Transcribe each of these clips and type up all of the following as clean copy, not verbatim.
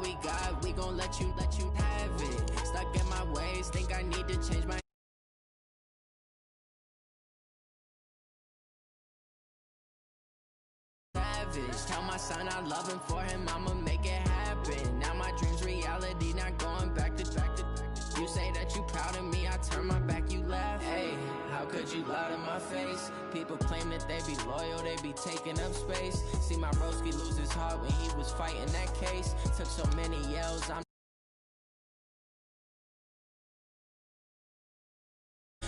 we got, we gon' let you have it. Stuck in my ways, think I need to change my savage. Tell my son I love him, for him I'ma make it happen. Now my dream's reality, not going back to. You say that you proud of me, I turn my back, you laugh. Hey, how could you lie to my face? People claim that they be loyal, they be taking up space. See my broski lose his heart when he was fighting that case. Took so many yells, I'm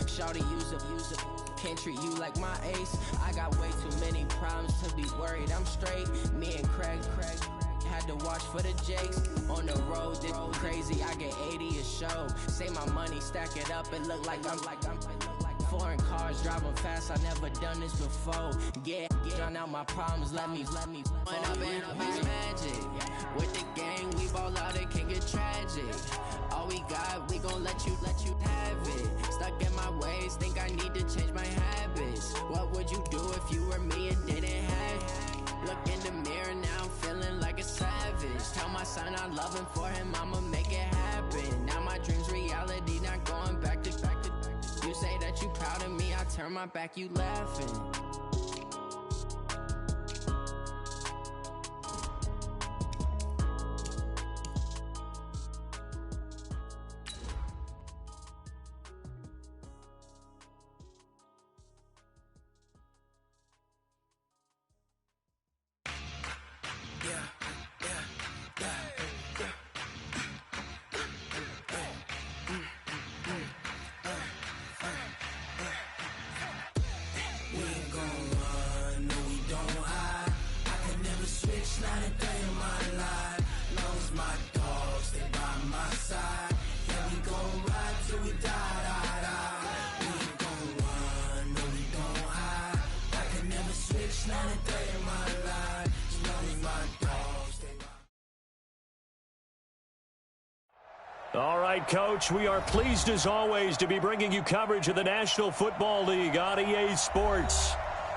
shawty, use a can't treat you like my ace. I got way too many problems to be worried, I'm straight. Me and Craig had to watch for the Jakes. On the road, it's crazy, I get 80 a show. Say my money, stack it up, it look like I'm foreign cars, driving fast, I never done this before. Yeah, drown out my problems, let me When up and magic. With the gang, we ball out, it can get tragic. All we got, we gon' let you have it. Stuck in my ways, think I need to change my habits. What would you do if you were me and didn't have it? Look in the mirror, now I'm feeling like a savage. Tell my son I love him, for him I'ma make it happen. Now my dream's reality, not going back to. You say that you proud of me, I turn my back, you laughing. All right, Coach, we are pleased as always to be bringing you coverage of the National Football League on EA Sports.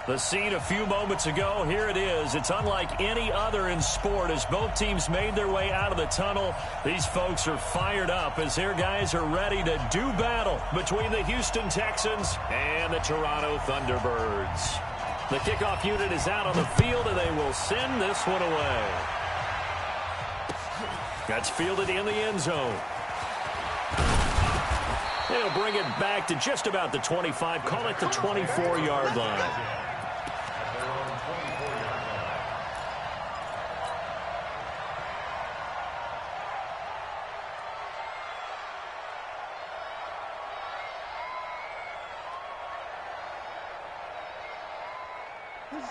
The scene a few moments ago, here it is. It's unlike any other in sport as both teams made their way out of the tunnel. These folks are fired up as their guys are ready to do battle between the Houston Texans and the Toronto Thunderbirds. The kickoff unit is out on the field, and they will send this one away. That's fielded in the end zone. They'll bring it back to just about the 25, call it the 24-yard line.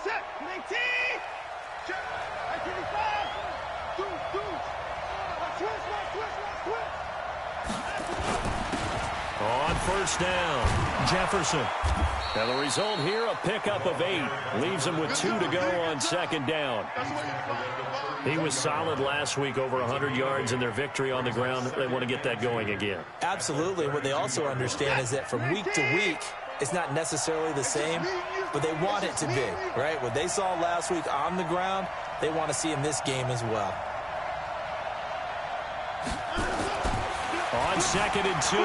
Set, 19, 85, On first down, Jefferson. Now the result here, a pickup of 8. Leaves him with 2 to go on second down. He was solid last week, over 100 yards in their victory on the ground. They want to get that going again. Absolutely. What they also understand is that from week to week, it's not necessarily the same, but they want it to be, right? What they saw last week on the ground, they want to see in this game as well. On 2nd and 2,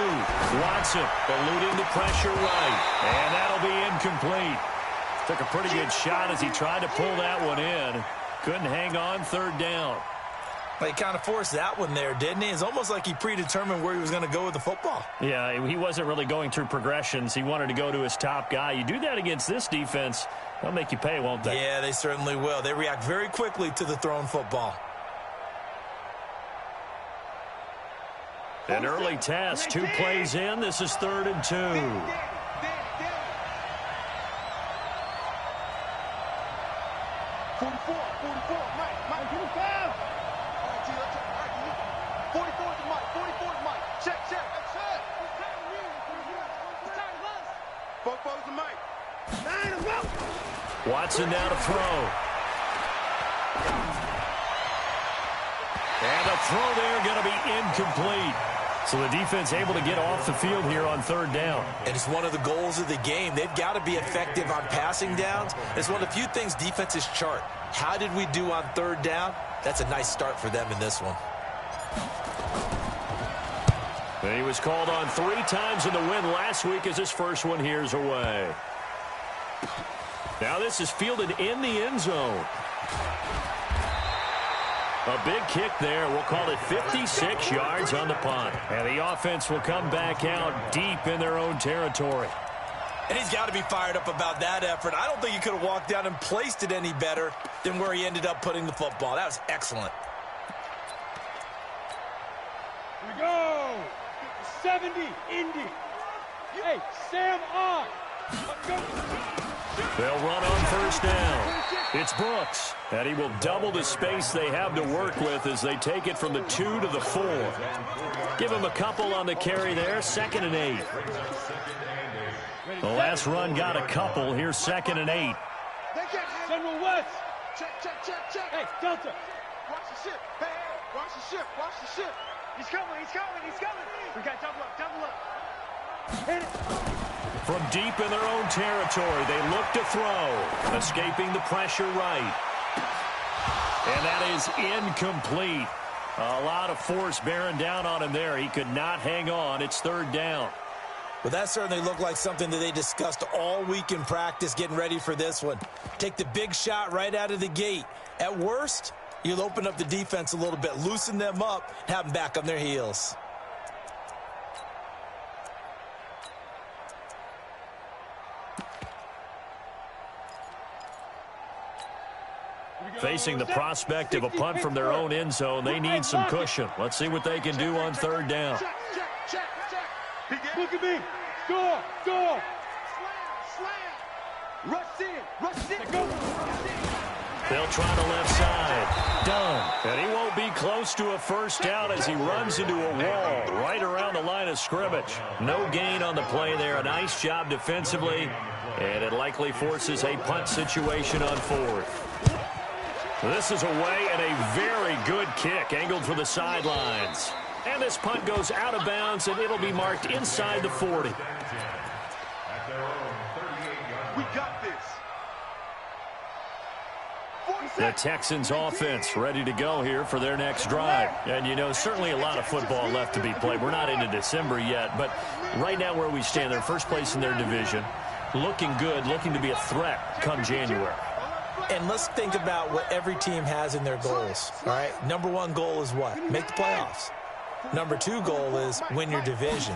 Watson eluding the pressure right, and that'll be incomplete. Took a pretty good shot as he tried to pull that one in. Couldn't hang on, 3rd down. But he kind of forced that one there, didn't he? It's almost like he predetermined where he was going to go with the football. Yeah, he wasn't really going through progressions. He wanted to go to his top guy. You do that against this defense, they'll make you pay, won't they? Yeah, they certainly will. They react very quickly to the thrown football. An early test, 2 plays in. This is 3rd and 2. 44, Mike, give me 5. All right, G, let's go. 44 to Mike, 44 to Mike. Check. That's it. It's time to us. 4 to Mike. 9 to go. Watson now to throw. And the throw there going to be incomplete. So the defense able to get off the field here on 3rd down. And it's one of the goals of the game. They've got to be effective on passing downs. It's one of the few things defenses chart. How did we do on 3rd down? That's a nice start for them in this one. And he was called on 3 times in the win last week as his first one here's away. Now this is fielded in the end zone. A big kick there. We'll call it 56 yards on the punt. And the offense will come back out deep in their own territory. And he's got to be fired up about that effort. I don't think he could have walked down and placed it any better than where he ended up putting the football. That was excellent. Here we go. 70, Indy. Hey, Sam on. They'll run on first down. It's Brooks, and he will double the space they have to work with as they take it from the 2 to the 4. Give him a couple on the carry there, 2nd and 8. The last run got a couple. Here's 2nd and 8. Central West. Check. Hey, Delta. Watch the ship. Hey, watch the ship. Watch the ship. He's coming. We got double up. Hit it. From deep in their own territory, they look to throw. Escaping the pressure right. And that is incomplete. A lot of force bearing down on him there. He could not hang on. It's 3rd down. Well, that certainly looked like something that they discussed all week in practice getting ready for this one. Take the big shot right out of the gate. At worst, you'll open up the defense a little bit, loosen them up, have them back on their heels. Facing the prospect of a punt from their own end zone, they need some cushion. Let's see what they can do on 3rd down. Check. Look at me. Door. Slam. Rush in. Go. They'll try the left side. Done. And he won't be close to a first down as he runs into a wall right around the line of scrimmage. No gain on the play there. A nice job defensively. And it likely forces a punt situation on 4th. This is away and a very good kick angled for the sidelines. And this punt goes out of bounds, and it'll be marked inside the 40. We got this. The Texans offense ready to go here for their next drive. And, you know, certainly a lot of football left to be played. We're not into December yet, but right now where we stand, they're first place in their division. Looking good, looking to be a threat come January. And let's think about what every team has in their goals, all right? Number 1 goal is what? Make the playoffs. Number 2 goal is win your division.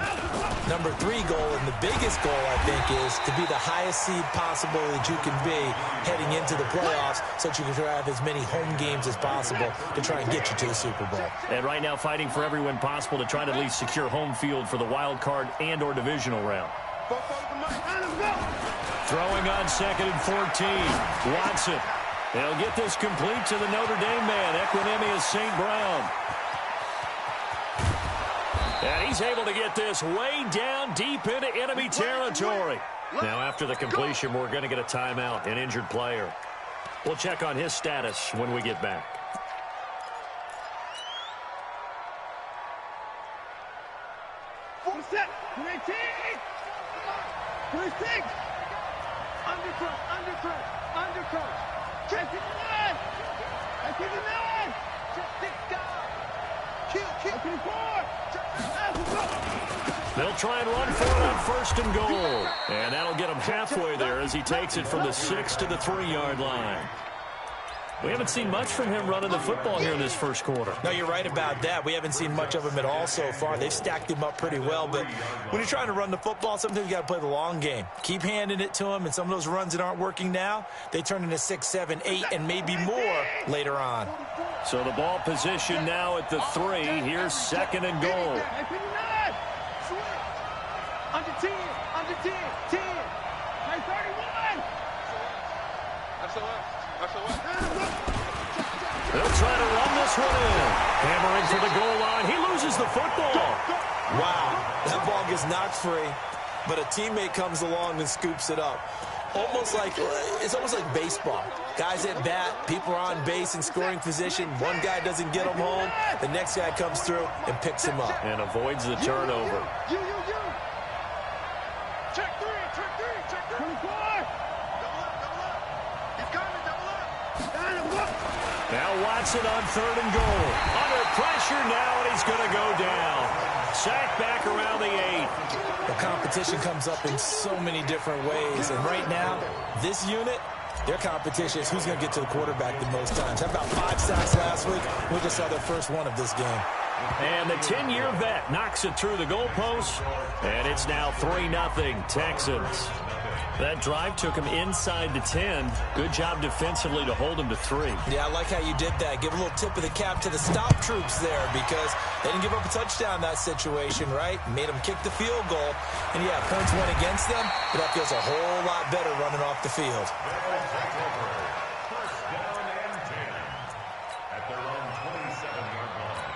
Number 3 goal, and the biggest goal, I think, is to be the highest seed possible that you can be heading into the playoffs so that you can have as many home games as possible to try and get you to the Super Bowl. And right now fighting for every win possible to try to at least secure home field for the wild card and or divisional round. Throwing on 2nd and 14. Watson. They'll get this complete to the Notre Dame man, Equinemius St. Brown. And he's able to get this way down deep into enemy territory. Now, after the completion, we're going to get a timeout, an injured player. We'll check on his status when we get back. Set. 19. 26. Undercross. Check it out. I see the man. Kill. They'll try and run for it on 1st and goal. And that'll get him halfway there as he takes it from the 6 to the 3-yard line. We haven't seen much from him running the football here in this first quarter. No, you're right about that. We haven't seen much of him at all so far. They've stacked him up pretty well. But when you're trying to run the football, sometimes you got to play the long game. Keep handing it to him, and some of those runs that aren't working now, they turn into 6, 7, 8, and maybe more later on. So the ball position now at the 3. Here's 2nd and goal. Under 10. 10. 31. They'll try to run this one in. Hammering for the goal line. He loses the football. Wow, that ball gets knocked free, but a teammate comes along and scoops it up. It's almost like baseball. Guys at bat, people are on base in scoring position. One guy doesn't get him home. The next guy comes through and picks him up. And avoids the turnover. You. Check 3. 24. Double up. He's coming, double up. Now Watson on 3rd and goal. Under pressure now, and he's going to go down. Sacked back around the 8. The competition comes up in so many different ways. And right now, this unit, their competition is who's going to get to the quarterback the most times. How about 5 sacks last week? We just saw their first one of this game. And the 10-year vet knocks it through the goalpost. And it's now 3-0 Texans. That drive took him inside the 10. Good job defensively to hold him to 3. Yeah, I like how you did that. Give a little tip of the cap to the stop troops there because they didn't give up a touchdown in that situation, right? Made them kick the field goal. And, yeah, points went against them, but that feels a whole lot better running off the field. First down and 10 at their own 27-yard line.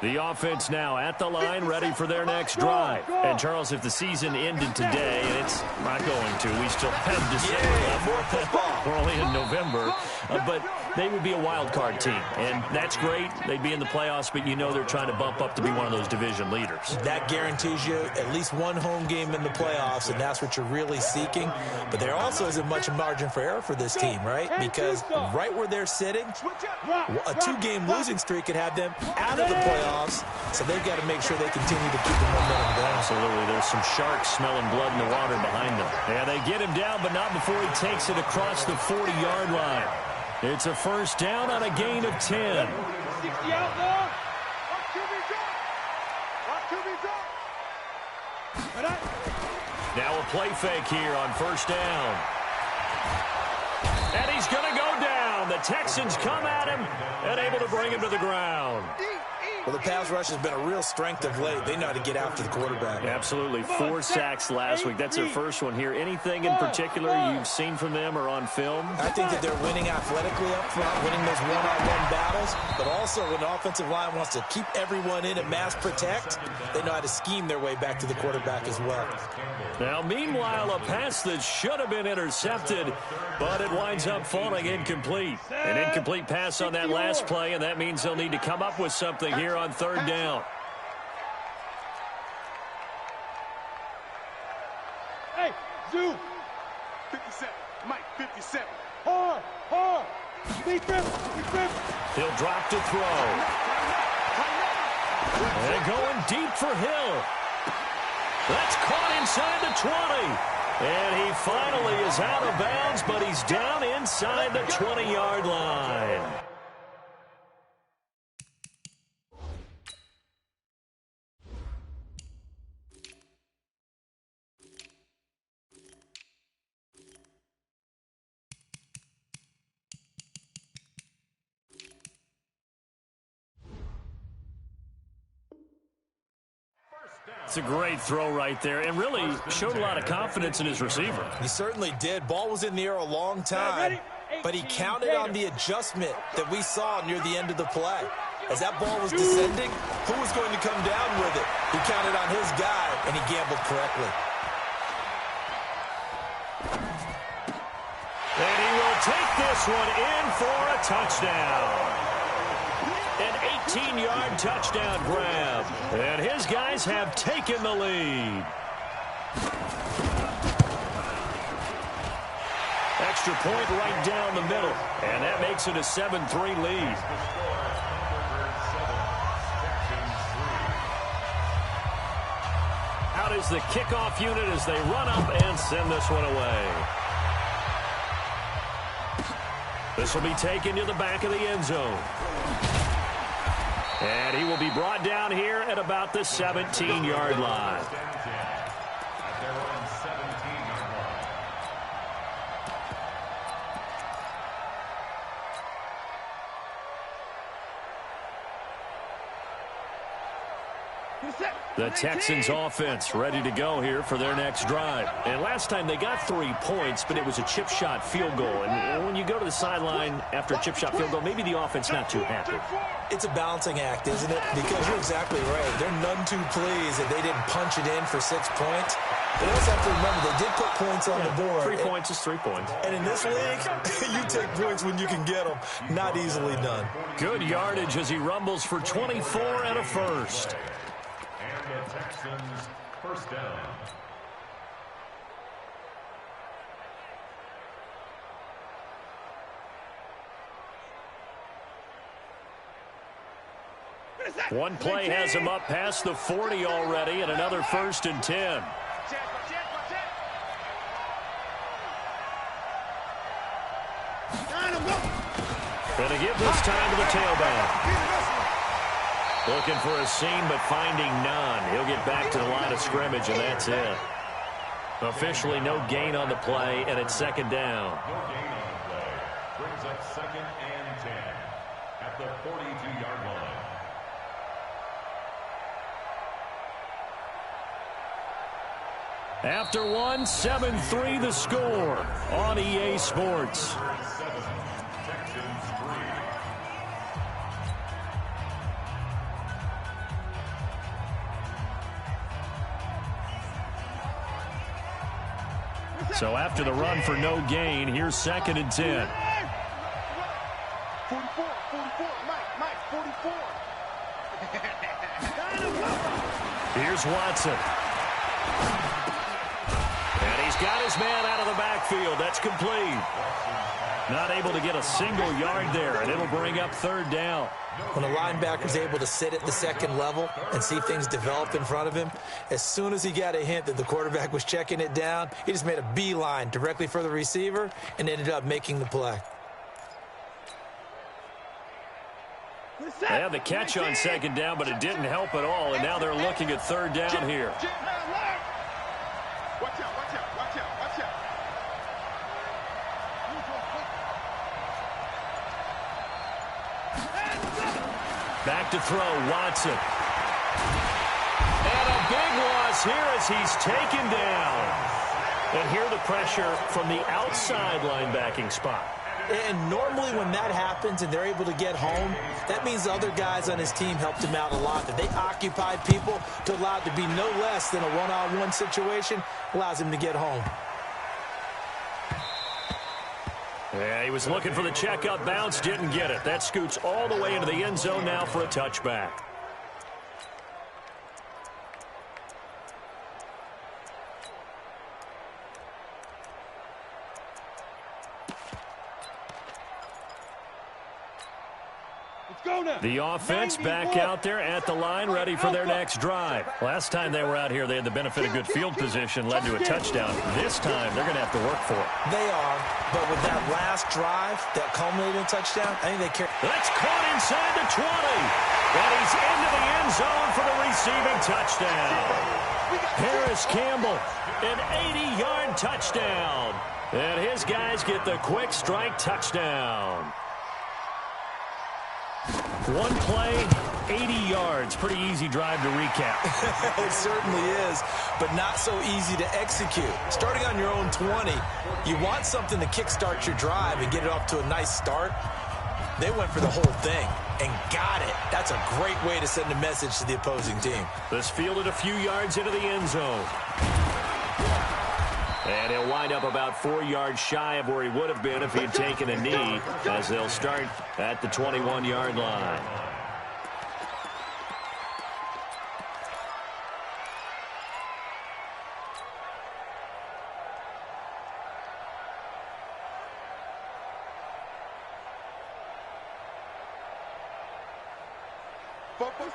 The offense now at the line, ready for their next drive. And, Charles, if the season ended today, and it's not going to, we still have December left. We're only in November. But they would be a wild card team, and that's great. They'd be in the playoffs, but you know they're trying to bump up to be one of those division leaders. That guarantees you at least one home game in the playoffs, and that's what you're really seeking. But there also isn't much margin for error for this team, right? Because right where they're sitting, a 2-game losing streak could have them out of the playoffs, so they've got to make sure they continue to keep the momentum going. Absolutely. There's some sharks smelling blood in the water behind them. Yeah, they get him down, but not before he takes it across the 40-yard line. It's a first down on a gain of 10. Now a play fake here on first down. And he's going to go down. The Texans come at him and able to bring him to the ground. Well, the pass rush has been a real strength of late. They know how to get after the quarterback. Absolutely. 4 sacks last week. That's their first one here. Anything in particular you've seen from them or on film? I think that they're winning athletically up front, winning those one-on-one battles, but also when the offensive line wants to keep everyone in and mass protect, they know how to scheme their way back to the quarterback as well. Now, meanwhile, a pass that should have been intercepted, but it winds up falling incomplete. An incomplete pass on that last play, and that means they'll need to come up with something here on third down. Hey, Zoo. 57. Mike, 57. Hard. Defense. He'll drop to throw. And going deep for Hill. That's caught inside the 20. And he finally is out of bounds, but he's down inside the 20-yard line. It's a great throw right there, and really showed a lot of confidence in his receiver. He certainly did. Ball was in the air a long time, but he counted on the adjustment that we saw near the end of the play. As that ball was descending, who was going to come down with it? He counted on his guy, and he gambled correctly. And he will take this one in for a touchdown. An 18-yard touchdown grab. And his guys have taken the lead. Extra point right down the middle. And that makes it a 7-3 lead. Out is the kickoff unit as they run up and send this one away. This will be taken to the back of the end zone. And he will be brought down here at about the 17-yard line. The Texans offense ready to go here for their next drive. And last time they got 3 points, but it was a chip shot field goal. And when you go to the sideline after a chip shot field goal, maybe the offense not too happy. It's a balancing act, isn't it? Because you're exactly right. They're none too pleased that they didn't punch it in for 6 points. But you also have to remember, they did put points on the board. 3 points is 3 points. And in this league, you take points when you can get them. Not easily done. Good yardage as he rumbles for 24 and a first. And the Texans first down. One play has him up past the 40 already, and another 1st and 10. Going to give this time to the tailback. Looking for a seam, but finding none. He'll get back to the line of scrimmage, and that's it. Officially no gain on the play, and it's 2nd down. No gain on the play. Brings up 2nd and 10 at the 42-yard line. After one, 7-3 the score on EA Sports. 7, Texans 3. So after the run for no gain, here's 2nd and 10. 44, Mike, 44. Here's Watson. And he's got his man out of the backfield. That's complete. Not able to get a single yard there, and it'll bring up 3rd down. When a linebacker's able to sit at the 2nd level and see things develop in front of him, as soon as he got a hint that the quarterback was checking it down, he just made a beeline directly for the receiver and ended up making the play. They had the catch on 2nd down, but it didn't help at all, and now they're looking at 3rd down here. Watch out. Back to throw, Watson. And a big loss here as he's taken down. And here the pressure from the outside linebacking spot. And normally when that happens and they're able to get home, that means the other guys on his team helped him out a lot. That they occupied people to allow it to be no less than a one-on-one situation, allows him to get home. Yeah, he was looking for the check-up bounce, didn't get it. That scoots all the way into the end zone now for a touchback. The offense back out there at the line, ready for their next drive. Last time they were out here, they had the benefit of good field position, led to a touchdown. This time, they're going to have to work for it. They are, but with that last drive that culminated in a touchdown, I think they carry. That's caught inside the 20. And he's into the end zone for the receiving touchdown. Harris Campbell, an 80-yard touchdown. And his guys get the quick strike touchdown. One play, 80 yards. Pretty easy drive to recap. It certainly is, but not so easy to execute. Starting on your own 20, you want something to kickstart your drive and get it off to a nice start. They went for the whole thing and got it. That's a great way to send a message to the opposing team. This fielded a few yards into the end zone. And he'll wind up about 4 yards shy of where he would have been if he had taken a knee, as they'll start at the 21-yard line.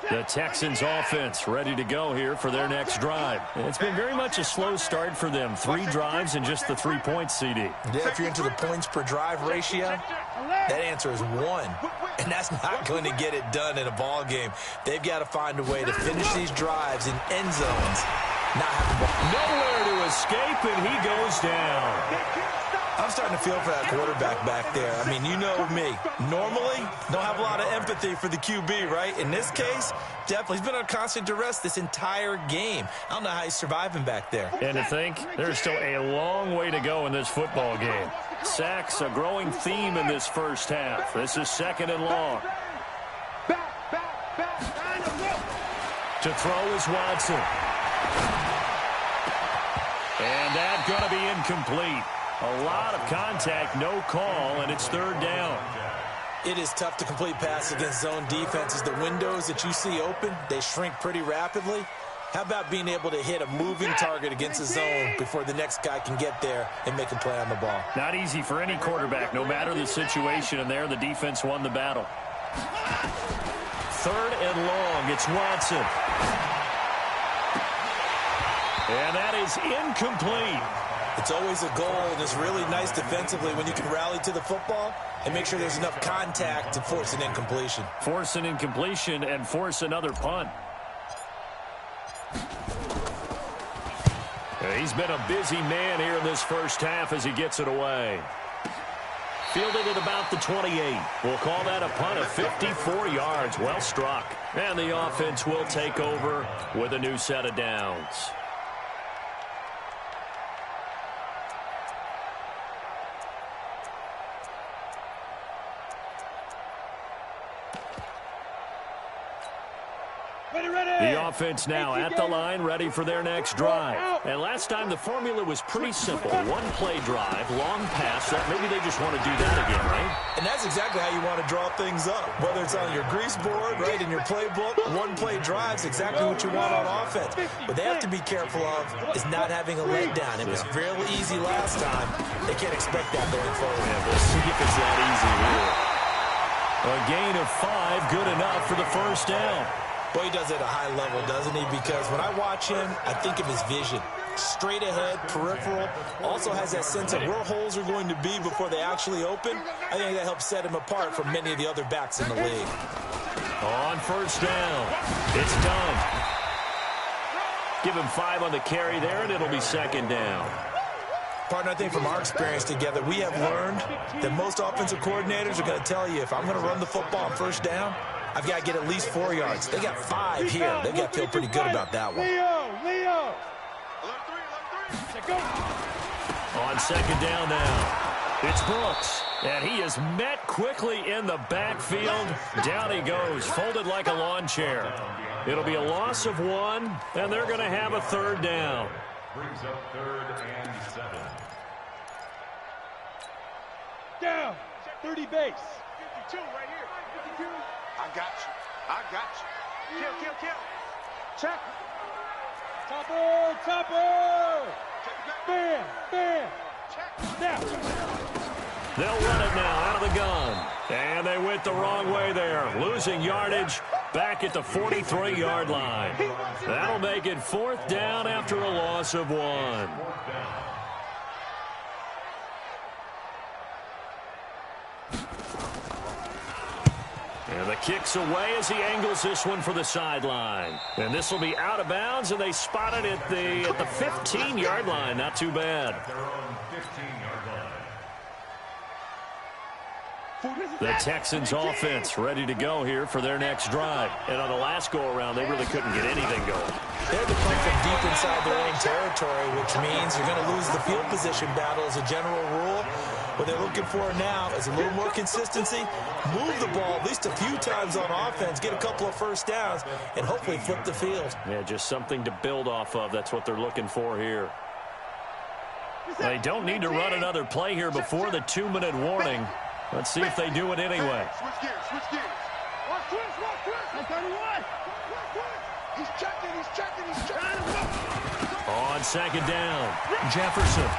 The Texans offense ready to go here for their next drive. It's been very much a slow start for them. 3 drives and just the 3 points, CD. Yeah, if you're into the points per drive ratio, that answer is 1. And that's not going to get it done in a ball game. They've got to find a way to finish these drives in end zones. Not having nowhere to escape, and he goes down. I'm starting to feel for that quarterback back there. I mean, you know me. Normally, don't have a lot of empathy for the QB, right? In this case, definitely. He's been on constant duress this entire game. I don't know how he's surviving back there. And to think, there's still a long way to go in this football game. Sacks, a growing theme in this first half. This is 2nd and long. To throw is Watson. And that's going to be incomplete. A lot of contact, no call, and it's third down. It is tough to complete passes against zone defenses. The windows that you see open, they shrink pretty rapidly. How about being able to hit a moving target against the zone before the next guy can get there and make a play on the ball? Not easy for any quarterback, no matter the situation, and there the defense won the battle. Third and long, it's Watson. And that is incomplete. It's always a goal, and it's really nice defensively when you can rally to the football and make sure there's enough contact to force an incompletion. Force an incompletion and force another punt. He's been a busy man here in this first half as he gets it away. Fielded at about the 28. We'll call that a punt of 54 yards. Well struck. And the offense will take over with a new set of downs. The offense now at the line, ready for their next drive. And last time the formula was pretty simple. One play drive, long pass. That maybe they just want to do that again, right? And that's exactly how you want to draw things up. Whether it's on your grease board, right, in your playbook, one play drive's exactly what you want on offense. What they have to be careful of is not having a letdown. It was real easy last time. They can't expect that going forward. Yeah, we'll see if it's that easy here. A gain of 5, good enough for the first down. Boy, he does it at a high level, doesn't he? Because when I watch him, I think of his vision. Straight ahead, peripheral. Also has that sense of where holes are going to be before they actually open. I think that helps set him apart from many of the other backs in the league. On first down, it's done. Give him 5 on the carry there, and it'll be second down. Partner, I think from our experience together, we have learned that most offensive coordinators are going to tell you, if I'm going to run the football on first down, I've got to get at least 4 yards. They got 5 here. They've got to feel pretty good about that one. Leo. On second down now, it's Brooks. And he is met quickly in the backfield. Down he goes, folded like a lawn chair. It'll be a loss of 1, and they're going to have a third down. Brings up third and 7. Down. 30 base. 52 right here. 52. I got you. Kill. Check. Topper. Bam. Check. Now. They'll run it now out of the gun. And they went the wrong way there. Losing yardage back at the 43-yard line. That'll make it fourth down after a loss of 1. And the kick's away as he angles this one for the sideline. And this will be out of bounds, and they spot it at the 15-yard line. Not too bad. The Texans offense ready to go here for their next drive. And on the last go-around, they really couldn't get anything going. They had to come from deep inside their own territory, which means you're going to lose the field position battle as a general rule. What they're looking for now is a little more consistency, move the ball at least a few times on offense, get a couple of first downs, and hopefully flip the field. Yeah, just something to build off of. That's what they're looking for here. They don't need to run another play here before the 2-minute warning. Let's see if they do it anyway. Switch gears. Watch twist. 31. He's checking. On second down, Jefferson.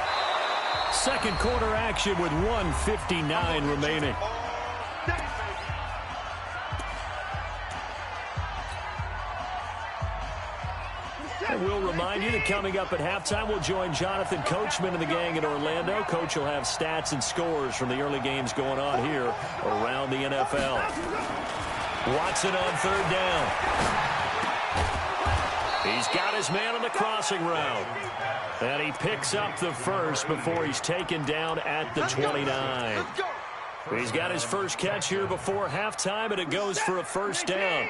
Second quarter action with 1:59 remaining. And we'll remind you that coming up at halftime, we'll join Jonathan Coachman and the gang in Orlando. Coach will have stats and scores from the early games going on here around the NFL. Watson on third down. He's got his man on the crossing route. And he picks up the first before he's taken down at the 29. He's got his first catch here before halftime, and it goes for a first down.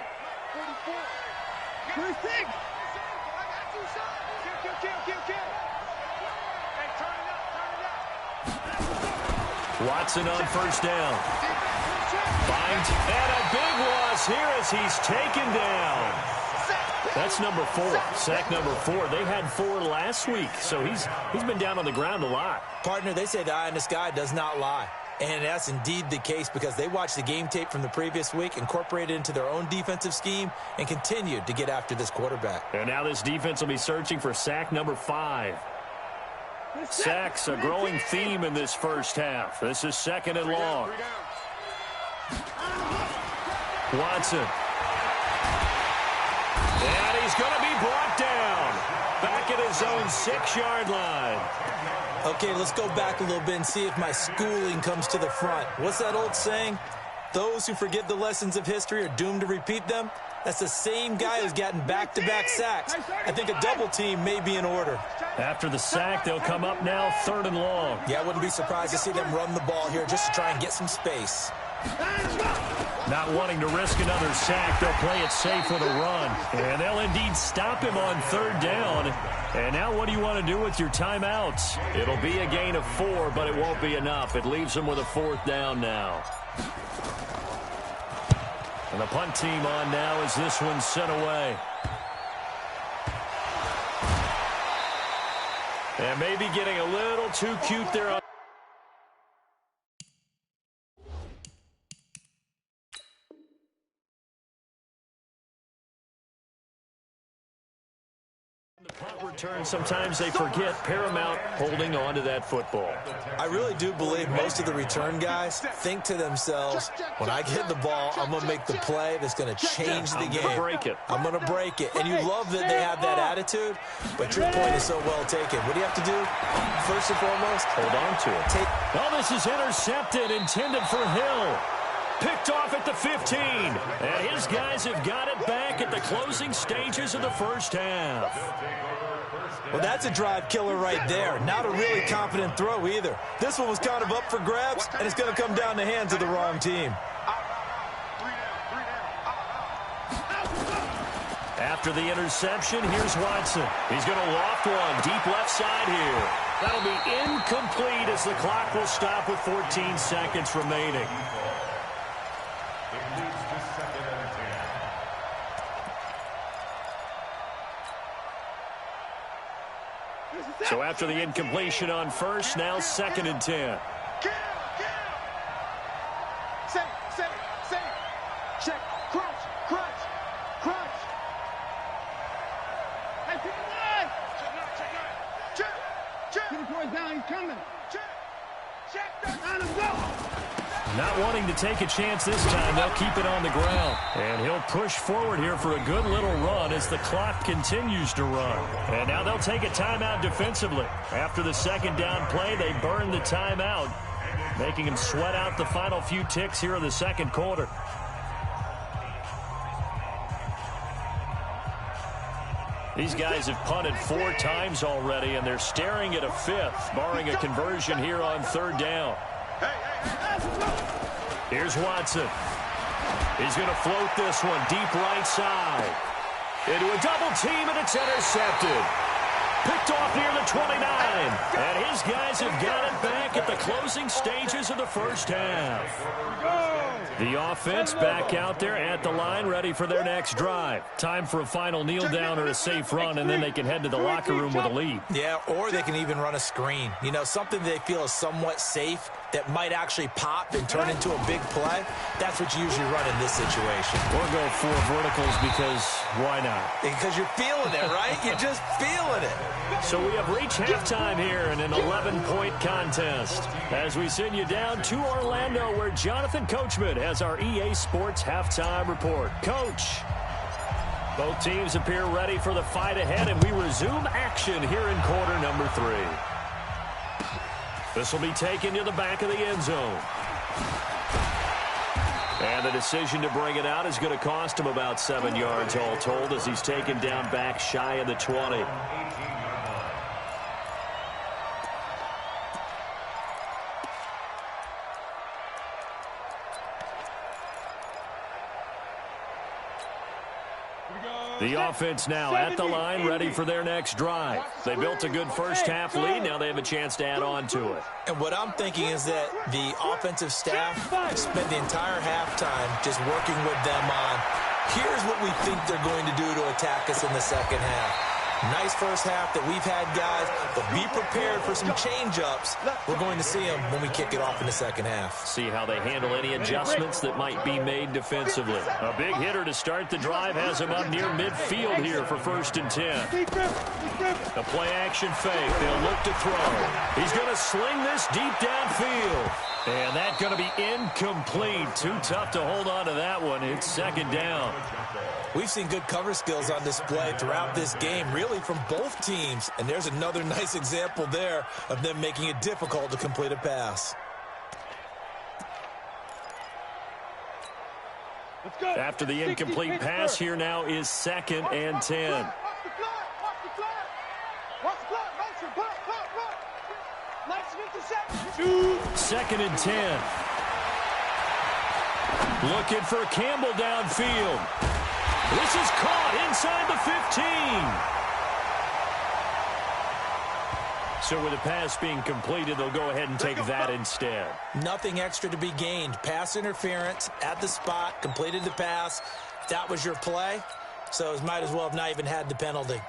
Watson on first down. Finds, and a big loss here as he's taken down. That's number 4. Sack number 4. They had 4 last week, so he's been down on the ground a lot. Partner, they say the eye in the sky does not lie. And that's indeed the case because they watched the game tape from the previous week, incorporated it into their own defensive scheme, and continued to get after this quarterback. And now this defense will be searching for sack number 5. Sacks, a growing theme in this first half. This is 2nd and long. Watson. And he's going to be brought down. Back at his own 6-yard line. Okay, let's go back a little bit and see if my schooling comes to the front. What's that old saying? Those who forget the lessons of history are doomed to repeat them. That's the same guy who's gotten back-to-back sacks. I think a double team may be in order. After the sack, they'll come up now 3rd and long. Yeah, I wouldn't be surprised to see them run the ball here just to try and get some space. Not wanting to risk another sack, they'll play it safe with a run. And they'll indeed stop him on 3rd down. And now what do you want to do with your timeouts? It'll be a gain of 4, but it won't be enough. It leaves them with a 4th down now. And the punt team on now as this one's sent away. And maybe getting a little too cute there on the punt return. Sometimes they forget paramount holding on to that football. I really do believe most of the return guys think to themselves, when I get the ball, I'm going to make the play that's going to change the game. I'm going to break it. I'm going to break it. And you love that they have that attitude, but your point is so well taken. What do you have to do? First and foremost, hold on to it. Oh, this is intercepted, intended for Hill. Picked off at the 15. And his guys have got it back at the closing stages of the first half. Well, that's a drive killer right there. Not a really confident throw either. This one was kind of up for grabs, and it's going to come down the hands of the wrong team. After the interception, here's Watson. He's going to loft one deep left side here. That'll be incomplete as the clock will stop with 14 seconds remaining. So after the incompletion on first, now 2nd and 10. Check, crunch. Hey, pick him up. Check. Get the boys down, he's coming. Check. Let him go. Not wanting to take a chance this time, they'll keep it on the ground. And he'll push forward here for a good little run as the clock continues to run. And now they'll take a timeout defensively. After the 2nd down play, they burn the timeout, making them sweat out the final few ticks here in the 2nd quarter. These guys have punted 4 times already, and they're staring at a 5th, barring a conversion here on 3rd down. Here's Watson. He's going to float this one deep right side. Into a double team, and it's intercepted. Picked off near the 29. And his guys have got it back at the closing stages of the first half. The offense back out there at the line, ready for their next drive. Time for a final kneel down or a safe run, and then they can head to the locker room with a lead. Yeah, or they can even run a screen. You know, something they feel is somewhat safe that might actually pop and turn into a big play. That's what you usually run in this situation. Or go 4 verticals because why not? Because you're feeling it, right? You're just feeling it. So we have reached halftime here in an 11-point contest as we send you down to Orlando where Jonathan Coachman has our EA Sports halftime report. Coach, both teams appear ready for the fight ahead, and we resume action here in quarter number 3. This will be taken to the back of the end zone. And the decision to bring it out is going to cost him about 7 yards all told as he's taken down back shy of the 20. The offense now at the line, ready for their next drive. They built a good first half lead. Now they have a chance to add on to it. And what I'm thinking is that the offensive staff spent the entire halftime just working with them on Here's what we think they're going to do to attack us in the second half. Nice first half that we've had, guys, but be prepared for some change-ups. We're going to see them when we kick it off in the second half. See how they handle any adjustments that might be made defensively. A big hitter to start the drive has him up near midfield here for 1st and 10. The play-action fake. They'll look to throw. He's going to sling this deep downfield. And that's going to be incomplete. Too tough to hold on to that one. It's 2nd down. We've seen good cover skills on display throughout this game, really from both teams. And there's another nice example there of them making it difficult to complete a pass. After the incomplete pass, here now is 2nd and 10. 2nd and 10. Looking for Campbell downfield. This is caught inside the 15. So with the pass being completed, they'll go ahead and take that instead. Nothing extra to be gained. Pass interference at the spot, completed the pass. That was your play, so it might as well have not even had the penalty.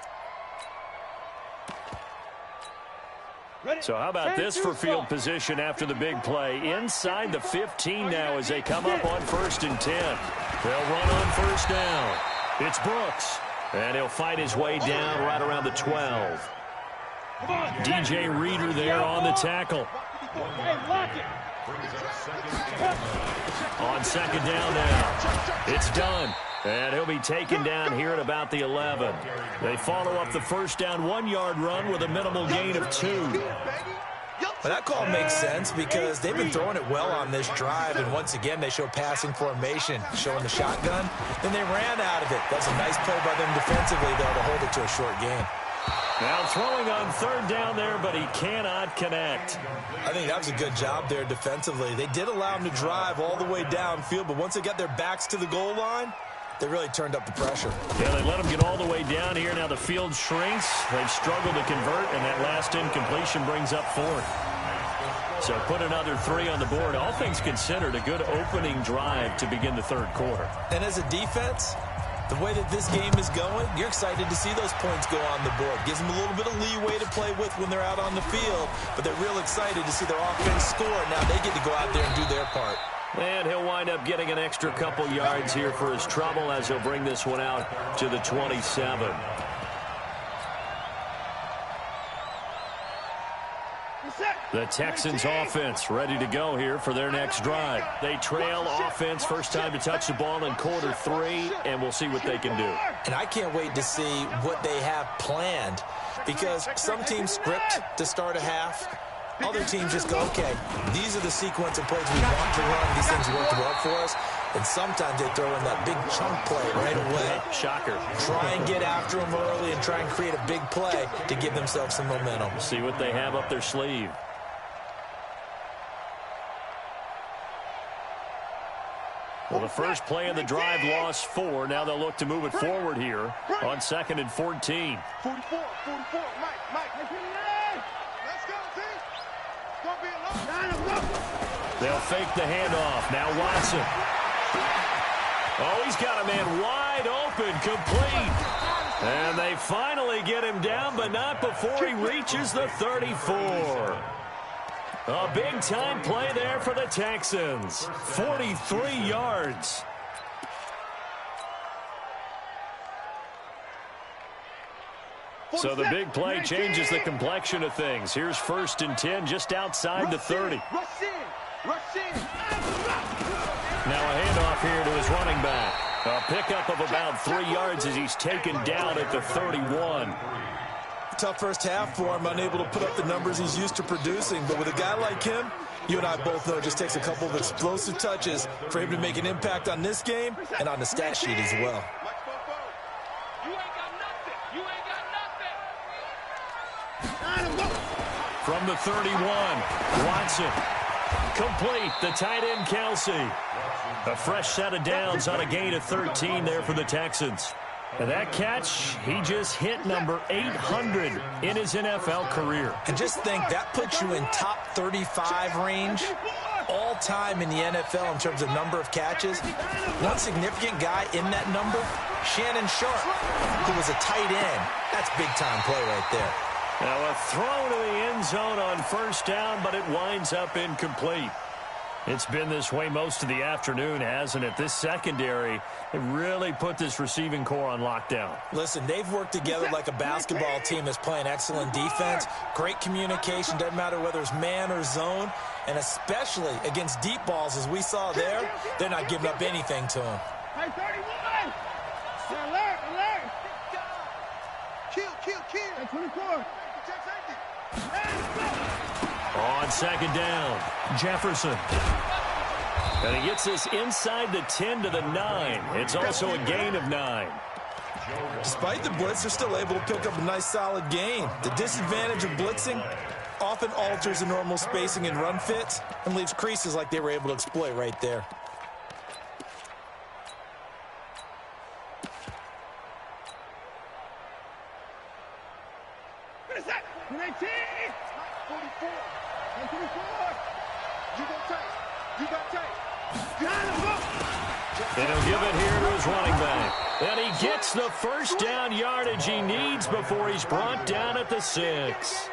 So how about this for field position after the big play? Inside the 15 now as they come up on 1st and 10. They'll run on 1st down. It's Brooks, and he'll fight his way down right around the 12. DJ Reader there on the tackle. On 2nd down now. It's done. And he'll be taken down here at about the 11. They follow up the 1st down 1-yard run with a minimal gain of 2. Well, that call makes sense because they've been throwing it well on this drive, and once again they show passing formation, showing the shotgun. Then they ran out of it. That's a nice play by them defensively, though, to hold it to a short gain. Now throwing on 3rd down there, but he cannot connect. I think that was a good job there defensively. They did allow him to drive all the way downfield, but once they got their backs to the goal line, they really turned up the pressure. Yeah, they let them get all the way down here. Now the field shrinks. They've struggled to convert, and that last incompletion brings up 4th. So put another 3 on the board. All things considered, a good opening drive to begin the 3rd quarter. And as a defense, the way that this game is going, you're excited to see those points go on the board. Gives them a little bit of leeway to play with when they're out on the field, but they're real excited to see their offense score. Now they get to go out there and do their part. And he'll wind up getting an extra couple yards here for his trouble as he'll bring this one out to the 27. The Texans offense ready to go here for their next drive. They trail offense, first time to touch the ball in Q3, and we'll see what they can do. And I can't wait to see what they have planned, because some teams script to start a half. Other teams just go, okay, these are the sequence of plays we want to run. These things worked well for us. And sometimes they throw in that big chunk play right away. Shocker. Try and get after them early and try and create a big play to give themselves some momentum. See what they have up their sleeve. Well, the first play of the drive lost 4. Now they'll look to move it forward here on 2nd and 14. 44, Mike. Let's go, team. It's going to be a long. They'll fake the handoff. Now Watson. Oh, he's got a man wide open, complete. And they finally get him down, but not before he reaches the 34. A big-time play there for the Texans. 43 yards. So the big play changes the complexion of things. Here's 1st and 10 just outside the 30. Rush in. Now a handoff here to his running back. A pickup of about 3 yards as he's taken down at the 31. Tough first half for him, unable to put up the numbers he's used to producing. But with a guy like him, you and I both know it just takes a couple of explosive touches for him to make an impact on this game and on the stat sheet as well. From the 31, Watson. Complete, the tight end, Kelsey. A fresh set of downs on a gain of 13 there for the Texans. And that catch, he just hit number 800 in his NFL career. And just think, that puts you in top 35 range all-time in the NFL in terms of number of catches. One significant guy in that number, Shannon Sharp, who was a tight end. That's big-time play right there. Now a throw to the end zone on first down, but it winds up incomplete. It's been this way most of the afternoon, hasn't it? This secondary, it really put this receiving core on lockdown. Listen, they've worked together like a basketball team that's playing excellent defense. Great communication, doesn't matter whether it's man or zone. And especially against deep balls, as we saw there, they're not giving up anything to them. Hey, 31! Alert, alert! Kill! Hey, 24! On second down, Jefferson. And he gets this inside the 10 to the 9. It's also a gain of 9. Despite the blitz, they're still able to pick up a nice, solid gain. The disadvantage of blitzing often alters the normal spacing and run fits and leaves creases like they were able to exploit right there. What is that? 19! 44! 24! You got tape! And he'll give it here to his running back. And he gets the first down yardage he needs before he's brought down at the 6.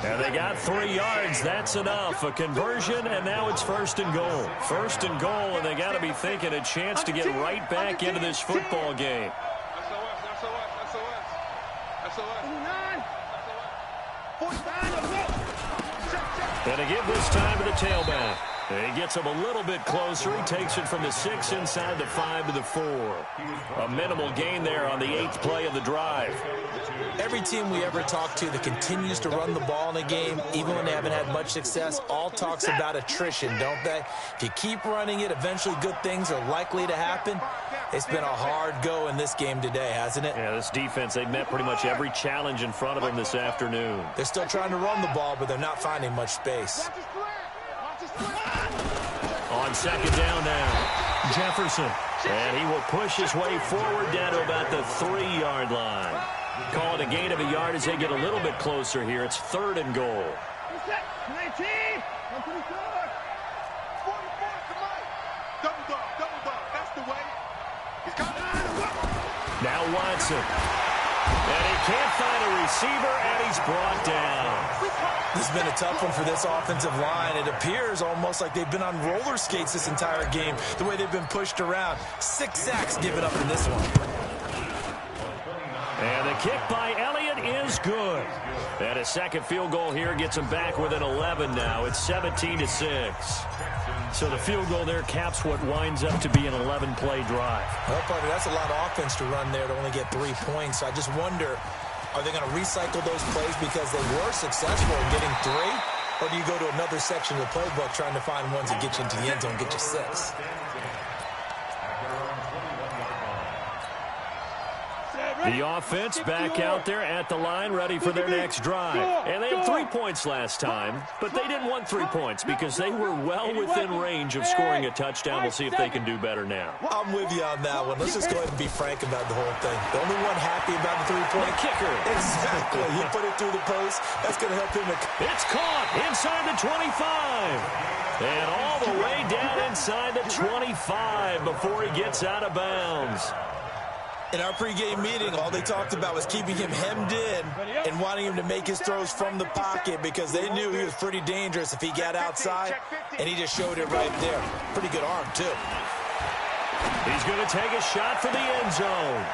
And they got 3 yards. That's enough. A conversion, and now it's first and goal. First and goal, and they got to be thinking a chance to get right back into this football game. And to give this time to the tailback. And he gets him a little bit closer. He takes it from the 6 inside the 5 to the 4. A minimal gain there on the 8th play of the drive. Every team we ever talk to that continues to run the ball in a game, even when they haven't had much success, all talks about attrition, don't they? If you keep running it, eventually good things are likely to happen. It's been a hard go in this game today, hasn't it? Yeah, this defense, they've met pretty much every challenge in front of them this afternoon. They're still trying to run the ball, but they're not finding much space. On second down now, Jefferson. And he will push his way forward down to about the 3-yard line. Call it a gain of a yard as they get a little bit closer here. It's 3rd and goal. 19! 44! Double dog. That's the way. Now Watson. And he can't find a receiver, and he's brought down. This has been a tough one for this offensive line. It appears almost like they've been on roller skates this entire game, the way they've been pushed around. 6 sacks given up in this one. And the kick by Elliott is good. And a second field goal here gets him back within 11 now. It's 17-6. So the field goal there caps what winds up to be an 11-play drive. Well, partner, that's a lot of offense to run there to only get 3 points. I just wonder, are they going to recycle those plays because they were successful in getting 3? Or do you go to another section of the playbook trying to find ones that get you into the end zone, get you 6? The offense back out there at the line, ready for their next drive. And they had 3 points last time, but they didn't want 3 points because they were well within range of scoring a touchdown. We'll see if they can do better now. I'm with you on that one. Let's just go ahead and be frank about the whole thing. The only one happy about the 3-point kicker. Exactly. He put it through the post. That's going to help him. It's caught inside the 25. And all the way down inside the 25 before he gets out of bounds. In our pregame meeting, all they talked about was keeping him hemmed in and wanting him to make his throws from the pocket because they knew he was pretty dangerous if he got outside, and he just showed it right there. Pretty good arm, too. He's going to take a shot for the end zone.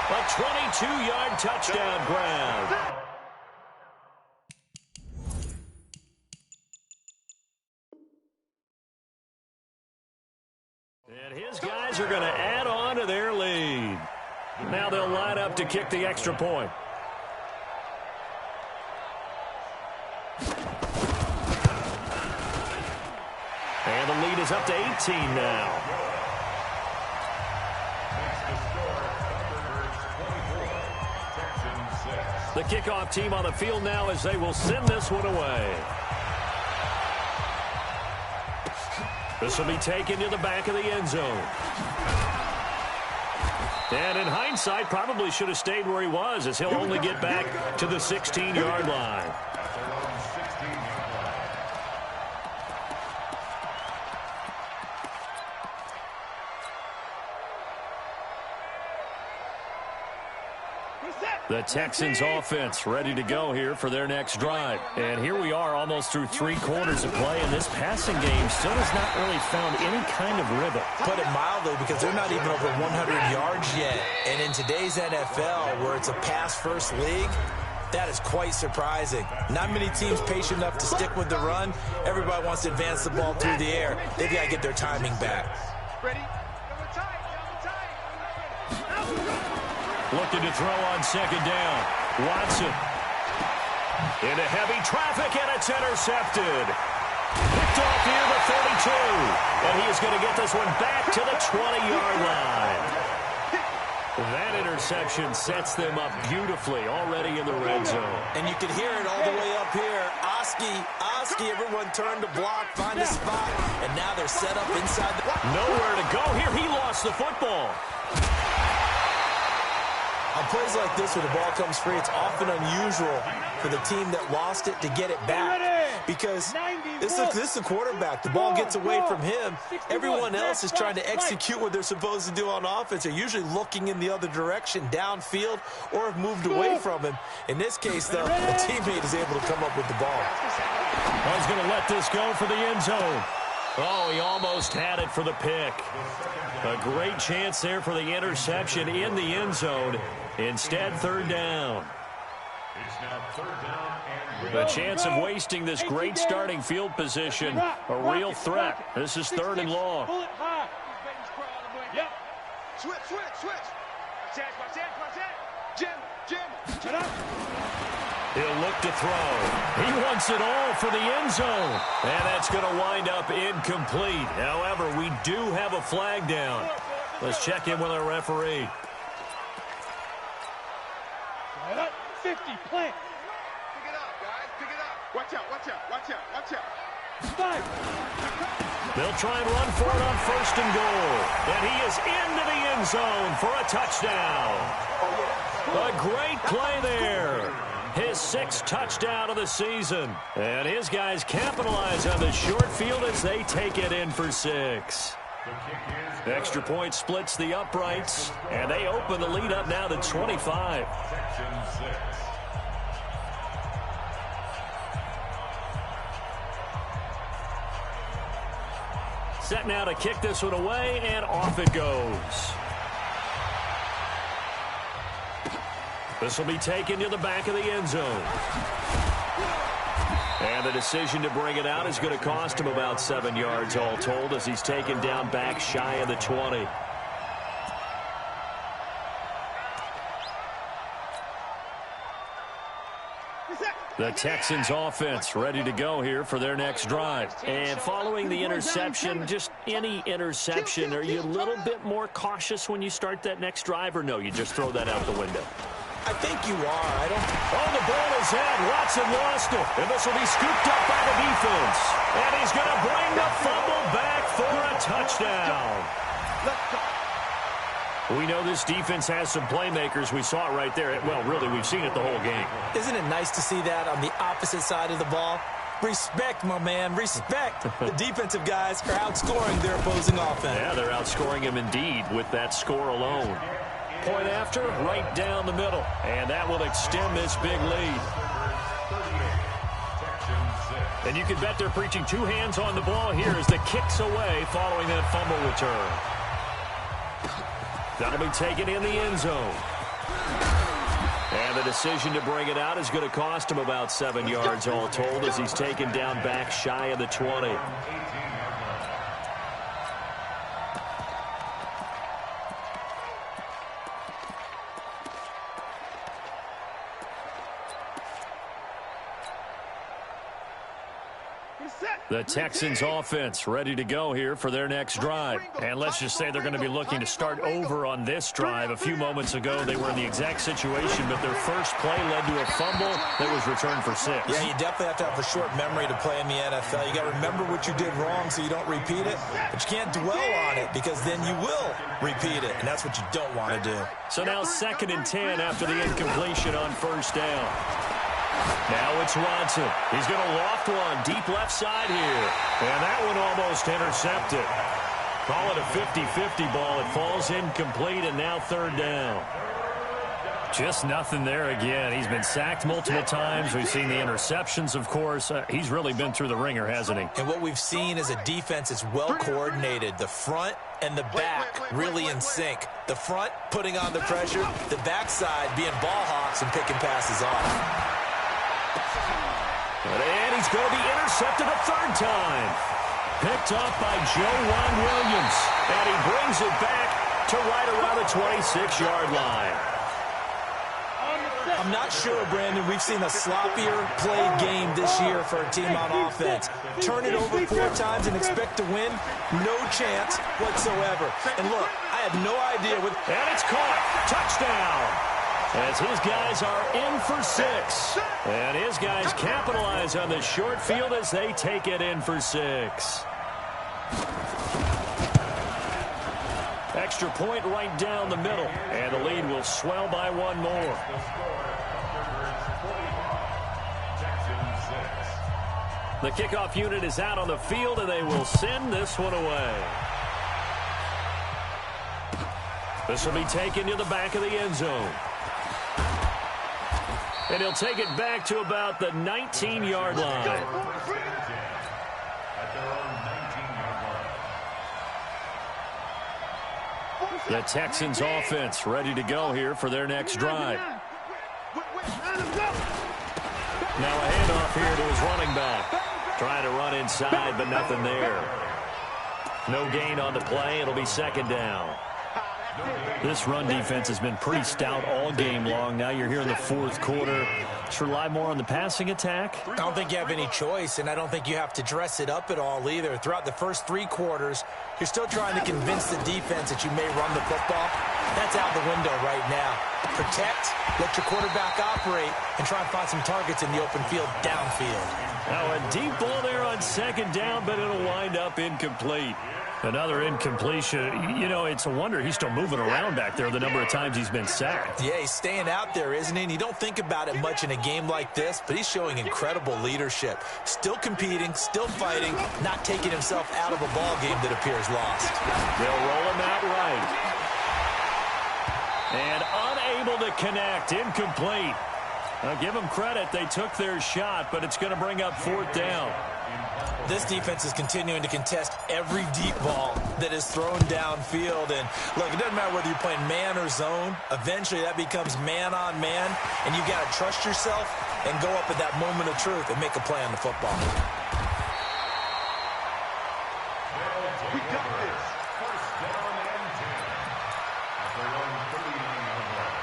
A 22-yard touchdown grab. And his guys are going to add on to their lead. Now they'll line up to kick the extra point. And the lead is up to 18 now. The kickoff team on the field now as they will send this one away. This will be taken to the back of the end zone. And in hindsight, probably should have stayed where he was as he'll only get back to the 16-yard line. The Texans offense ready to go here for their next drive. And here we are almost through 3 quarters of play, and this passing game still has not really found any kind of rhythm. Put it mildly, because they're not even over 100 yards yet. And in today's NFL, where it's a pass-first league, that is quite surprising. Not many teams patient enough to stick with the run. Everybody wants to advance the ball through the air. They've got to get their timing back. Ready? Looking to throw on second down. Watson. Into heavy traffic, and it's intercepted. Picked off near the 32. And he is going to get this one back to the 20-yard line. That interception sets them up beautifully already in the red zone. And you can hear it all the way up here. Oski, everyone turned to block, find a spot, and now they're set up inside the... Nowhere to go here. He lost the football. On plays like this where the ball comes free, it's often unusual for the team that lost it to get it back. Because this is a quarterback. The ball gets away from him. Everyone else is trying to execute what they're supposed to do on offense. They're usually looking in the other direction, downfield, or have moved away from him. In this case, though, a teammate is able to come up with the ball. Well, he's going to let this go for the end zone. Oh, he almost had it for the pick. A great chance there for the interception in the end zone. Instead, third down. It's now third down and The chance of wasting this great starting field position, a real threat. This is third and long. Yep. Switch. Jim. He'll look to throw. He wants it all for the end zone. And that's going to wind up incomplete. However, we do have a flag down. Let's check in with our referee. 50, plant. Pick it up, guys. Pick it up. Watch out. 5. They'll try and run for it on first and goal. And he is into the end zone for a touchdown. A great play there. His 6th touchdown of the season. And his guys capitalize on the short field as they take it in for 6. Extra point splits the uprights, and they open the lead up now to 25. Set now to kick this one away, and off it goes. This will be taken to the back of the end zone. And the decision to bring it out is going to cost him about 7 yards all told as he's taken down back shy of the 20. The Texans offense ready to go here for their next drive. And following the interception, just any interception, are you a little bit more cautious when you start that next drive, or no, you just throw that out the window? I think you are. Oh, the ball is in. Watson lost it. And this will be scooped up by the defense. And he's going to bring the fumble back for a touchdown. We know this defense has some playmakers. We saw it right there. Well, really, we've seen it the whole game. Isn't it nice to see that on the opposite side of the ball? Respect, my man, respect. The defensive guys are outscoring their opposing offense. Yeah, they're outscoring him indeed with that score alone. Point after, right down the middle. And that will extend this big lead. And you can bet they're preaching 2 hands on the ball here as the kick's away following that fumble return. That'll be taken in the end zone. And the decision to bring it out is going to cost him about 7 yards all told as he's taken down back shy of the 20. The Texans offense ready to go here for their next drive. And let's just say they're going to be looking to start over on this drive. A few moments ago, they were in the exact situation, but their first play led to a fumble that was returned for 6. Yeah, you definitely have to have a short memory to play in the NFL. You got to remember what you did wrong so you don't repeat it, but you can't dwell on it because then you will repeat it, and that's what you don't want to do. So now 2nd and 10 after the incompletion on first down. Now it's Watson. He's going to loft one deep left side here. And that one almost intercepted. Call it a 50-50 ball. It falls incomplete, and now 3rd down. Just nothing there again. He's been sacked multiple times. We've seen the interceptions, of course. He's really been through the ringer, hasn't he? And what we've seen is a defense that's well coordinated. The front and the back really in sync. The front putting on the pressure, the backside being ball hawks and picking passes off. And he's going to be intercepted a third time. Picked up by Juwan Williams. And he brings it back to right around the 26-yard line. I'm not sure, Brandon, we've seen a sloppier played game this year for a team on offense. Turn it over 4 times and expect to win? No chance whatsoever. And look, I had no idea. And it's caught. Touchdown. As his guys are in for 6. And his guys capitalize on the short field as they take it in for 6. Extra point right down the middle. And the lead will swell by 1 more. The kickoff unit is out on the field, and they will send this one away. This will be taken to the back of the end zone. And he'll take it back to about the 19-yard line. The Texans offense ready to go here for their next drive. Now a handoff here to his running back. Trying to run inside, but nothing there. No gain on the play. It'll be second down. This run defense has been pretty stout all game long. Now you're here in the fourth quarter. Just rely more on the passing attack. I don't think you have any choice, and I don't think you have to dress it up at all either. Throughout the first 3 quarters, you're still trying to convince the defense that you may run the football. That's out the window right now. Protect, let your quarterback operate, and try and find some targets in the open field downfield. Now a deep ball there on second down, but it'll wind up incomplete. Another incompletion. You know, it's a wonder he's still moving around back there the number of times he's been sacked. Yeah, he's staying out there, isn't he? And you don't think about it much in a game like this, but he's showing incredible leadership. Still competing, still fighting, not taking himself out of a ball game that appears lost. They'll roll him out right. And unable to connect, incomplete. Now give them credit, they took their shot, but it's going to bring up 4th down. This defense is continuing to contest every deep ball that is thrown downfield. And look, it doesn't matter whether you're playing man or zone. Eventually that becomes man on man, and you've got to trust yourself and go up at that moment of truth and make a play on the football. We got this. First down and 10. At their own 39-yard line.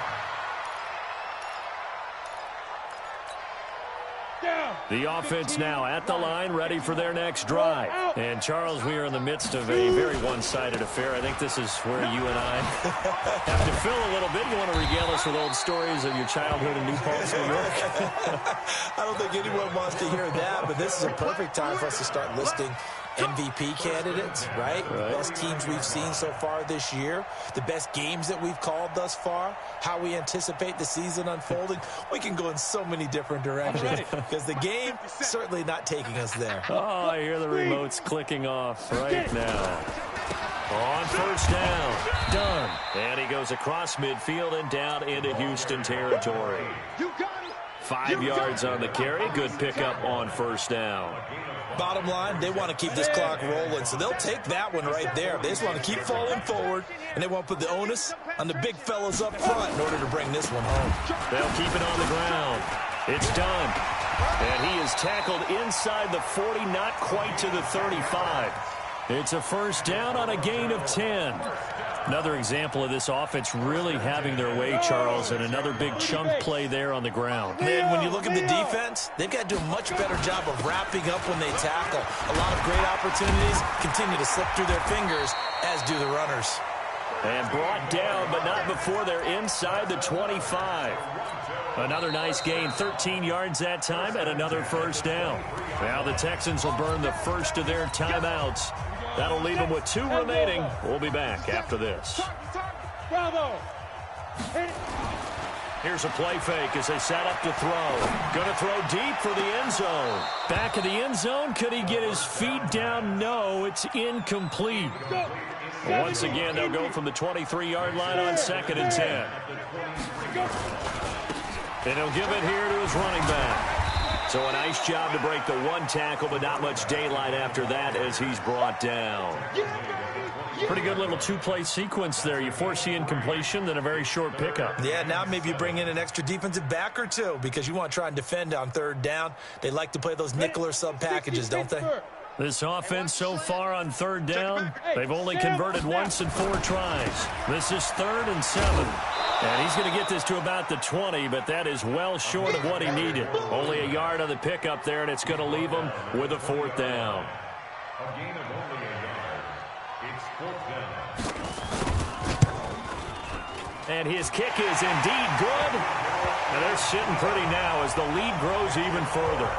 The offense now at the line, ready for their next drive. And, Charles, we are in the midst of a very one-sided affair. I think this is where you and I have to fill a little bit. You want to regale us with old stories of your childhood in New Paltz, New York? I don't think anyone wants to hear that, but this is a perfect time for us to start listing MVP candidates, right? Best teams we've seen so far this year, the best games that we've called thus far, how we anticipate the season unfolding. We can go in so many different directions because the game certainly not taking us there. Oh, I hear the remotes clicking off right now. On first down, done. And he goes across midfield and down into Houston territory. 5 yards on the carry. Good pickup on first down. Bottom line, they want to keep this clock rolling, so they'll take that one right there. They just want to keep falling forward, and they want to put the onus on the big fellas up front in order to bring this one home. They'll keep it on the ground. It's done. And he is tackled inside the 40, not quite to the 35. It's a first down on a gain of 10. Another example of this offense really having their way, Charles, and another big chunk play there on the ground. Man, when you look at the defense, they've got to do a much better job of wrapping up when they tackle. A lot of great opportunities continue to slip through their fingers, as do the runners. And brought down, but not before they're inside the 25. Another nice gain, 13 yards that time, and another first down. Now the Texans will burn the first of their timeouts. That'll leave them with 2 remaining. We'll be back after this. Here's a play fake as they set up to throw. Going to throw deep for the end zone. Back of the end zone. Could he get his feet down? No, it's incomplete. Once again, they'll go from the 23-yard line on 2nd and 10. And he'll give it here to his running back. So a nice job to break the one tackle, but not much daylight after that as he's brought down. Pretty good little two-play sequence there. You force the incompletion, then a very short pickup. Yeah, now maybe you bring in an extra defensive back or two because you want to try and defend on 3rd down. They like to play those nickel or sub packages, don't they? This offense so far on 3rd down, they've only converted once in 4 tries. This is 3rd and 7. And he's going to get this to about the 20, but that is well short of what he needed. Only a yard on the pickup there, and it's going to leave him with a 4th down. A gain of only a yard. It's 4th down. And his kick is indeed good. And they're sitting pretty now as the lead grows even further.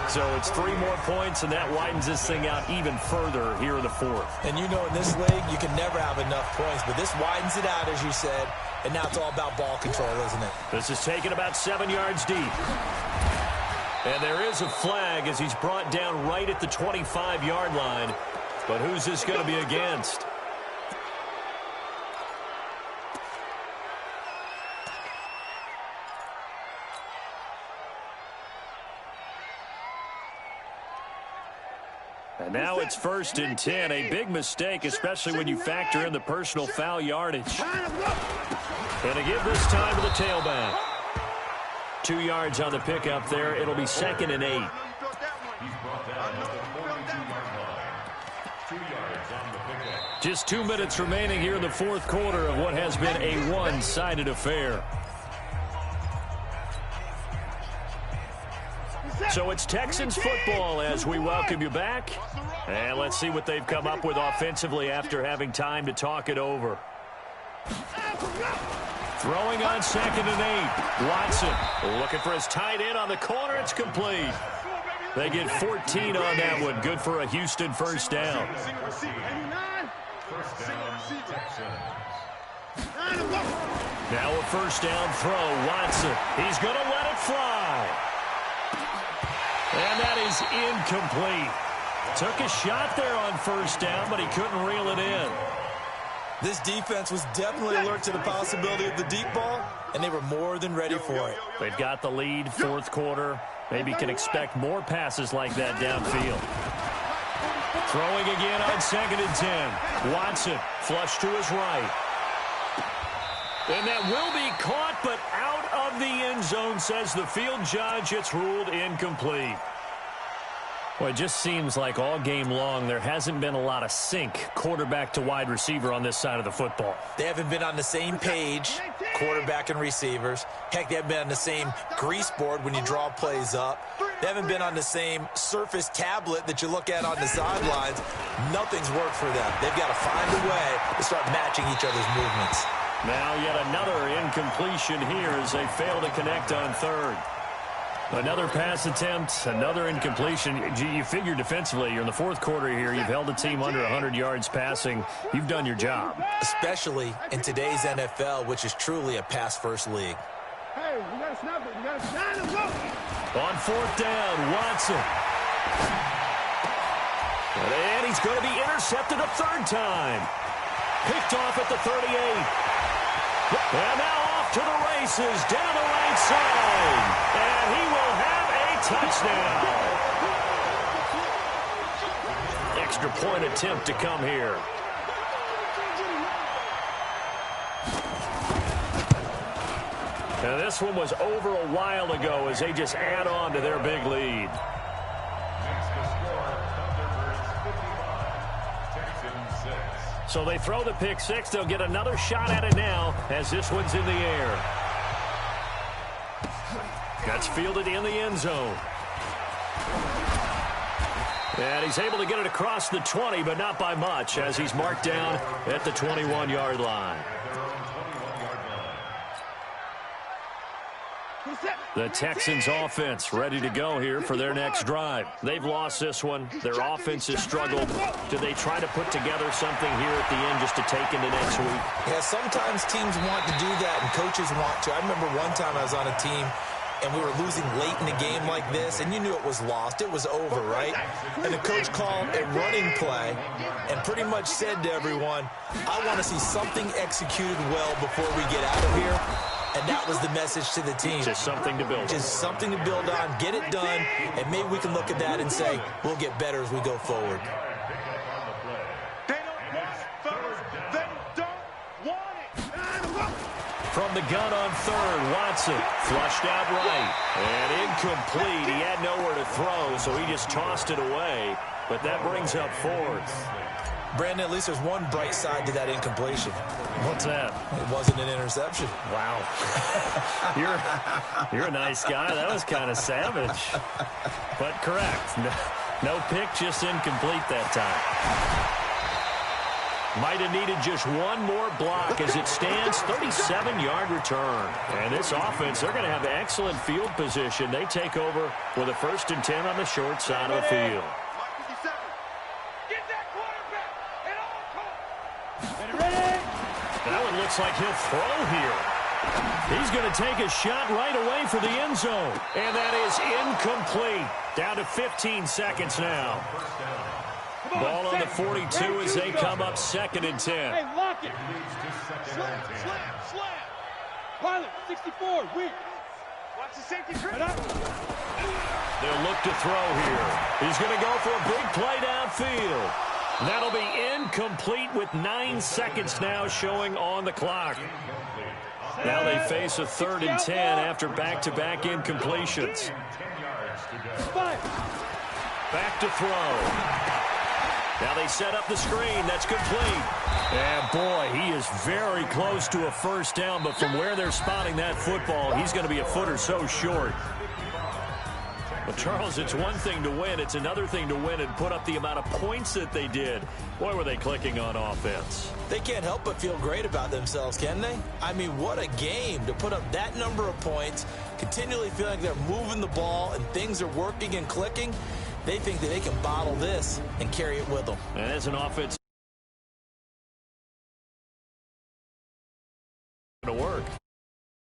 So it's 3 more points, and that widens this thing out even further here in the 4th. And you know in this league, you can never have enough points, but this widens it out, as you said, and now it's all about ball control, isn't it? This is taken about 7 yards deep. And there is a flag as he's brought down right at the 25-yard line. But who's this going to be against? And now it's 1st and 10. A big mistake, especially when you factor in the personal foul yardage. And to give this time to the tailback. 2 yards on the pickup there. It'll be 2nd and 8. He's brought down at the 42-yard line. 2 yards on the pickup. Just 2 minutes remaining here in the 4th quarter of what has been a one-sided affair. So it's Texans football as we welcome you back. And let's see what they've come up with offensively after having time to talk it over. Throwing on 2nd and 8. Watson looking for his tight end on the corner. It's complete. They get 14 on that one. Good for a Houston 1st down. Now a 1st down throw. Watson. He's going to let it fly. And that is incomplete. Took a shot there on 1st down, but he couldn't reel it in. This defense was definitely alert to the possibility of the deep ball, and they were more than ready for it. They've got the lead, 4th quarter. Maybe can expect more passes like that downfield. Throwing again on 2nd and 10. Watson, flush to his right. And that will be caught, but out of the end zone, says the field judge. It's ruled incomplete. Well, it just seems like all game long there hasn't been a lot of sync quarterback to wide receiver on this side of the football. They haven't been on the same page, quarterback and receivers. Heck, they haven't been on the same grease board when you draw plays up. They haven't been on the same Surface tablet that you look at on the sidelines. Nothing's worked for them. They've got to find a way to start matching each other's movements. Now yet another incompletion here as they fail to connect on 3rd. Another pass attempt, another incompletion. You figure defensively, you're in the 4th quarter here. You've held the team under 100 yards passing. You've done your job. Especially in today's NFL, which is truly a pass-first league. Hey, we got to snap it. We got to snap it. Go. On 4th down, Watson. And he's going to be intercepted a 3rd time. Picked off at the 38. And now off to the races down the right side. And he will have a touchdown. Extra point attempt to come here. And this one was over a while ago as they just add on to their big lead. So they throw the pick 6. They'll get another shot at it now as this one's in the air. That's fielded in the end zone. And he's able to get it across the 20, but not by much as he's marked down at the 21-yard line. The Texans offense ready to go here for their next drive. They've lost this one. Their offense has struggled. Do they try to put together something here at the end just to take into next week? Yeah, sometimes teams want to do that and coaches want to. I remember one time I was on a team and we were losing late in the game like this, and you knew it was lost, it was over, right? And the coach called a running play and pretty much said to everyone, I want to see something executed well before we get out of here. And that was the message to the team. Just something to build on. Just something to build on, get it done, and maybe we can look at that and say, we'll get better as we go forward. They don't want it, fellas. They don't want it. From the gun on third, Watson flushed out right. And incomplete. He had nowhere to throw, so he just tossed it away. But that brings up fourth. Brandon, at least there's one bright side to that incompletion. What's that? It wasn't an interception. Wow. You're a nice guy. That was kind of savage. But correct. No pick, just incomplete that time. Might have needed just one more block as it stands, 37-yard return. And this offense, they're going to have excellent field position. They take over with a 1st and 10 on the short side of the field. That one looks like he'll throw here. He's going to take a shot right away for the end zone. And that is incomplete. Down to 15 seconds now. Ball on the 42 as they come up 2nd and 10. Hey, lock it. Slam. Pilot, 64, weak. Watch the safety trip. They'll look to throw here. He's going to go for a big play downfield. That'll be incomplete with 9 seconds now showing on the clock. Now they face a 3rd and 10 after back-to-back incompletions. Back to throw. Now they set up the screen. That's complete. And, boy, he is very close to a first down, but from where they're spotting that football, he's going to be a foot or so short. But, Charles, it's one thing to win. It's another thing to win and put up the amount of points that they did. Boy, were they clicking on offense. They can't help but feel great about themselves, can they? I mean, what a game to put up that number of points, continually feeling like they're moving the ball and things are working and clicking. They think that they can bottle this and carry it with them. And as an offense